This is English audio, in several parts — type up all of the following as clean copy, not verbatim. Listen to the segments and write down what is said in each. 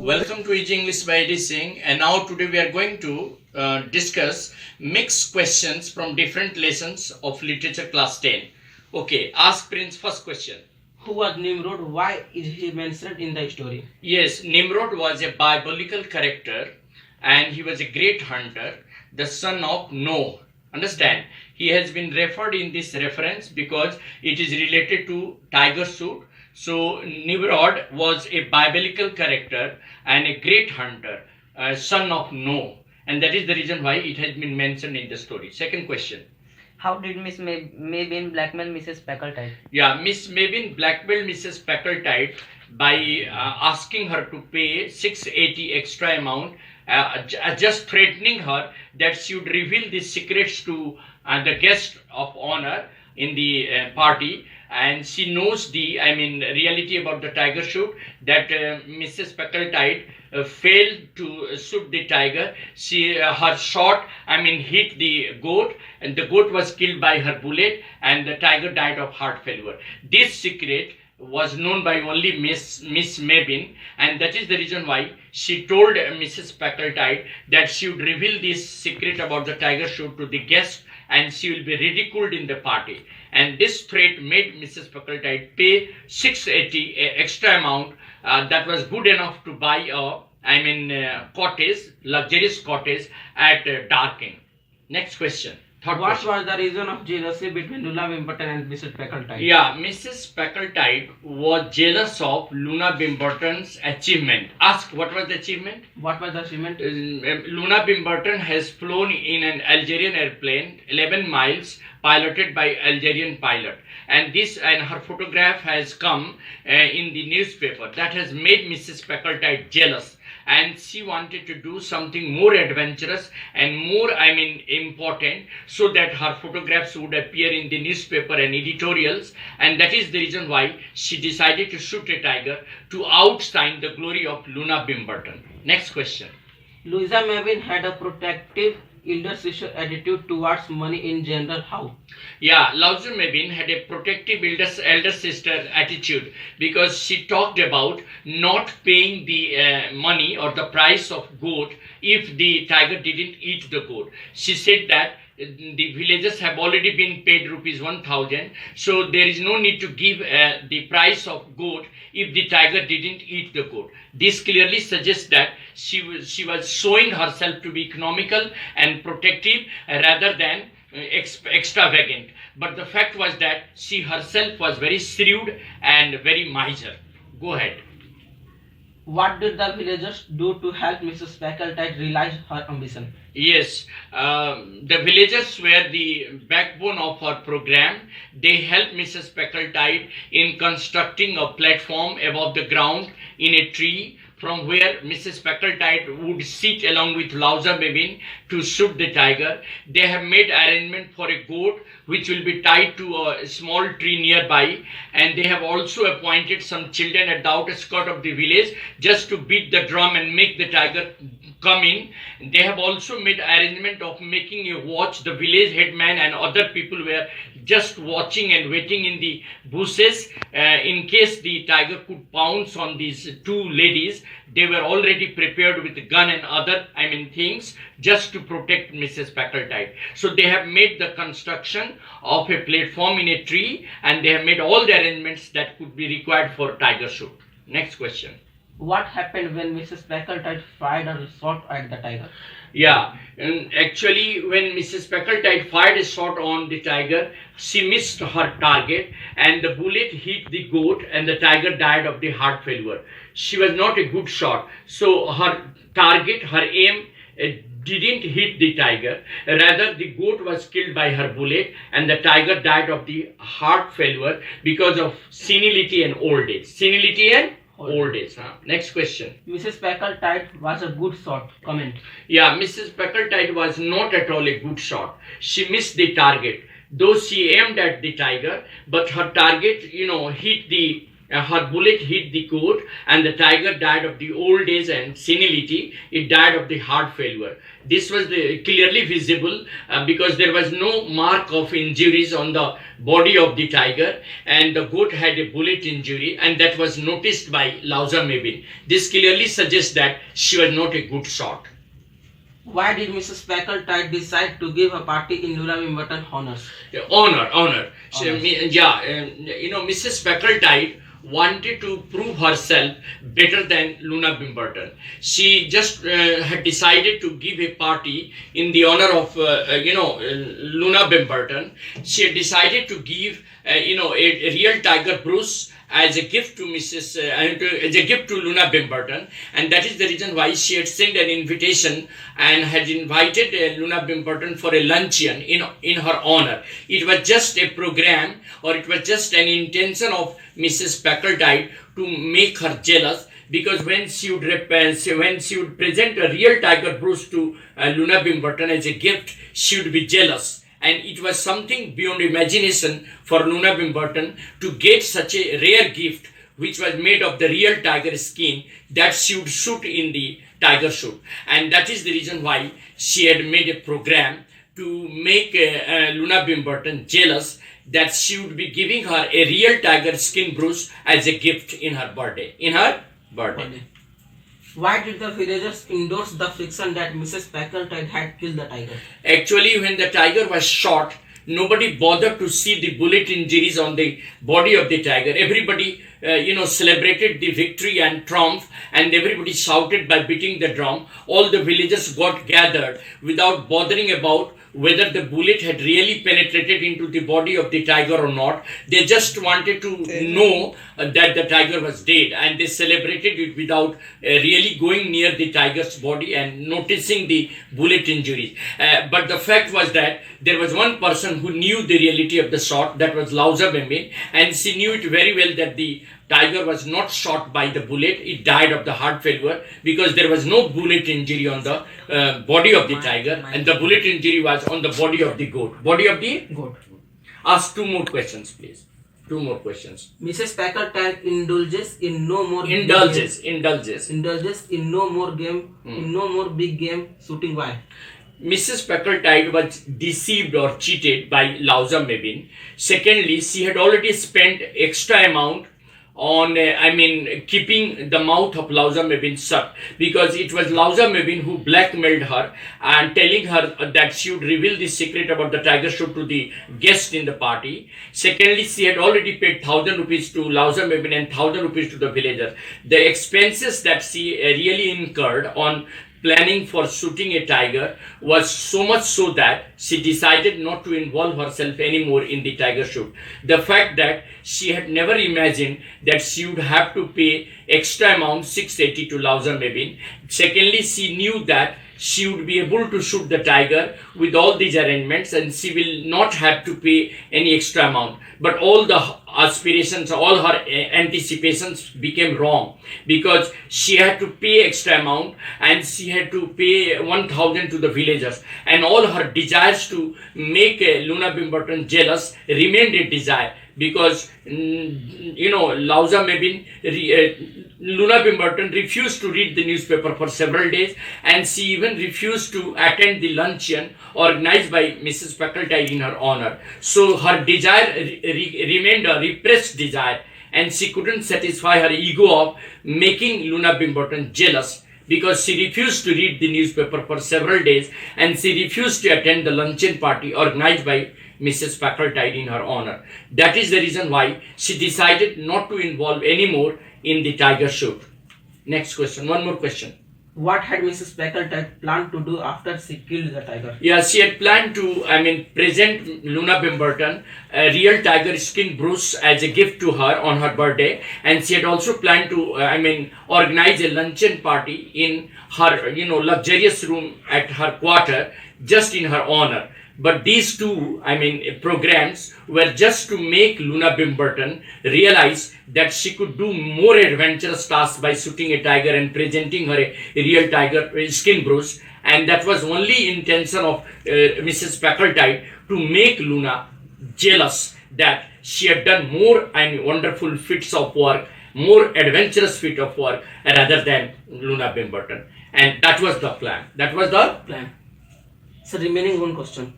Welcome to Easy English by Eddie Singh, and now today we are going to discuss mixed questions from different lessons of literature class 10. Okay, ask Prince first question. Who was Nimrod? Why is he mentioned in the story? Yes, Nimrod was a biblical character and he was a great hunter, the son of Noah. Understand? He has been referred in this reference because it is related to tiger suit. So Nimrod was a biblical character and a great hunter, son of Noah, and that is the reason why it has been mentioned in the story. Second question. How did Miss Maybin blackmail Mrs. Packletide? Yeah, Miss Maybin blackmailed Mrs. Packletide by asking her to pay 680 extra amount, just threatening her that she would reveal the secrets to the guest of honor in the party. And she knows the reality about the tiger shoot, that Mrs. Packletide failed to shoot the tiger. Her shot hit the goat, and the goat was killed by her bullet, and the tiger died of heart failure. This secret was known by only Miss Maybin, and that is the reason why she told Mrs. Packletide that she would reveal this secret about the tiger shoot to the guest, and she will be ridiculed in the party. And this threat made Mrs. Packletide pay 680 extra amount that was good enough to buy a cottage, luxurious cottage at Darking. Next question. What was the reason of jealousy between Luna Bimberton and Mrs. Packletide? Yeah, Mrs. Packletide was jealous of Luna Bimberton's achievement. Ask, what was the achievement? What was the achievement? Luna Bimberton has flown in an Algerian airplane 11 miles piloted by Algerian pilot, and her photograph has come in the newspaper. That has made Mrs. Packletide jealous, and she wanted to do something more adventurous and more important, so that her photographs would appear in the newspaper and editorials, and that is the reason why she decided to shoot a tiger to outshine the glory of Luna Bimberton. Next question. Louisa Maybin had a protective elder sister attitude towards money in general. How? Yeah, Louisa Maybin had a protective elder sister attitude because she talked about not paying the money or the price of goat if the tiger didn't eat the goat. She said that the villagers have already been paid rupees 1000, so there is no need to give the price of goat if the tiger didn't eat the goat. This clearly suggests that she was showing herself to be economical and protective rather than extravagant. But the fact was that she herself was very shrewd and very miser. Go ahead. What did the villagers do to help Mrs. Packletide realize her ambition? Yes, the villagers were the backbone of our program. They helped Mrs. Packletide in constructing a platform above the ground in a tree, from where Mrs. Packletide would sit along with Louisa Maybin to shoot the tiger. They have made arrangement for a goat which will be tied to a small tree nearby, and they have also appointed some children at the outskirts of the village just to beat the drum and make the tiger come in. They have also made arrangement of making a watch. The village headman and other people were just watching and waiting in the bushes in case the tiger could pounce on these two ladies. They were already prepared with gun and other things just to protect Mrs. Packletide. So they have made the construction of a platform in a tree, and they have made all the arrangements that could be required for tiger shoot. Next question. What happened when Mrs. Packletide fired a shot at the tiger? Yeah, and actually when Mrs. Packletide fired a shot on the tiger, she missed her target, and the bullet hit the goat, and the tiger died of the heart failure. She was not a good shot, so her target, her aim didn't hit the tiger. Rather, the goat was killed by her bullet, and the tiger died of the heart failure because of senility and old age. Senility and old age. Next question. Mrs. Packletide was a good shot. Comment. Yeah, Mrs. Packletide was not at all a good shot. She missed the target. Though she aimed at the tiger, but her target, hit the Her bullet hit the goat, and the tiger died of the old age and senility. It died of the heart failure. This was clearly visible because there was no mark of injuries on the body of the tiger, and the goat had a bullet injury, and that was noticed by Lauza Mabin. This clearly suggests that she was not a good shot. Why did Mrs. Packletide decide to give a party in Luna Wimbledon honors? Honor. Honors. Mrs. Packletide wanted to prove herself better than Luna Bimberton. She just had decided to give a party in the honor of Luna Bimberton. She had decided to give a real tiger Bruce as a gift to Luna Bimberton, and that is the reason why she had sent an invitation and had invited Luna Bimberton for a luncheon in her honor. It was just a program, or it was just an intention of Mrs. Packletide to make her jealous, because when she would present a real tiger Bruce to Luna Bimberton as a gift, she would be jealous. And it was something beyond imagination for Luna Bimberton to get such a rare gift, which was made of the real tiger skin, that she would shoot in the tiger shoot. And that is the reason why she had made a program to make Luna Bimberton jealous, that she would be giving her a real tiger skin Bruce as a gift in her birthday. Why did the villagers endorse the fiction that Mrs. Packletide had killed the tiger? Actually, when the tiger was shot, nobody bothered to see the bullet injuries on the body of the tiger. Everybody, celebrated the victory and triumph, and everybody shouted by beating the drum. All the villagers got gathered without bothering about whether the bullet had really penetrated into the body of the tiger or not. They just wanted to know that the tiger was dead, and they celebrated it without really going near the tiger's body and noticing the bullet injuries. But the fact was that there was one person who knew the reality of the shot, that was Lauza Bembe, and she knew it very well that the tiger was not shot by the bullet. It died of the heart failure, because there was no bullet injury on the body of the tiger, and the bullet injury was on the body of the goat. Body of the Goat. Ask two more questions, please. Two more questions. Mrs. Packletide indulges in no more Indulges. indulges in no more game in no more big game shooting. Why? Mrs. Packletide was deceived or cheated by Lauza Mabin. Secondly, she had already spent extra amount on keeping the mouth of Lauza Mabin shut, because it was Lauza Mabin who blackmailed her and telling her that she would reveal the secret about the tiger shoot to the guest in the party. Secondly, she had already paid 1,000 rupees to Lauza Mabin and 1,000 rupees to the villagers. The expenses that she really incurred on planning for shooting a tiger was so much so that she decided not to involve herself anymore in the tiger shoot. The fact that she had never imagined that she would have to pay extra amount 680 to Lauza Mabin. Secondly, she knew that she would be able to shoot the tiger with all these arrangements, and she will not have to pay any extra amount. But all the aspirations, all her anticipations became wrong, because she had to pay extra amount, and she had to pay 1,000 to the villagers, and all her desires to make Luna Bimberton jealous remained a desire, because Lauza Mabin, Luna Bimberton refused to read the newspaper for several days, and she even refused to attend the luncheon organized by Mrs. Packletide in her honor. So her desire remained a repressed desire, and she couldn't satisfy her ego of making Luna Bimberton jealous, because she refused to read the newspaper for several days, and she refused to attend the luncheon party organized by Mrs. Packletide in her honor. That is the reason why she decided not to involve anymore in the tiger shoot. Next question. One more question. What had Mrs. Packletide planned to do after she killed the tiger? Yeah, she had planned to, present Luna Bimberton a real tiger skin Bruce as a gift to her on her birthday, and she had also planned to, organize a luncheon party in her, luxurious room at her quarter, just in her honor. But these two, programs were just to make Luna Bimberton realize that she could do more adventurous tasks by shooting a tiger and presenting her a real tiger skin Bruce. And that was only intention of Mrs. Packletide, to make Luna jealous, that she had done more and wonderful feats of work, more adventurous feat of work rather than Luna Bimberton. And that was the plan. That was the Plan. So remaining one question.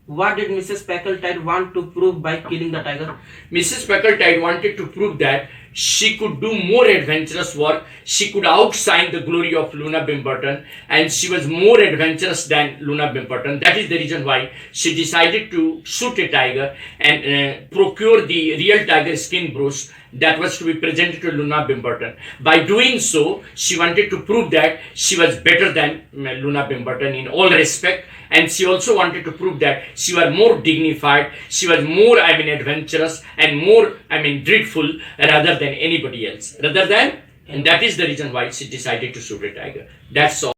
What did Mrs. Packletide want to prove by killing the tiger? Mrs. Packletide wanted to prove that she could do more adventurous work, she could outshine the glory of Luna Bimberton, and she was more adventurous than Luna Bimberton. That is the reason why she decided to shoot a tiger and procure the real tiger skin brush that was to be presented to Luna Bimberton. By doing so, she wanted to prove that she was better than Luna Bimberton in all respect, and she also wanted to prove that she was more dignified, she was more, adventurous and more, dreadful rather than anybody else. And that is the reason why she decided to shoot a tiger. That's all.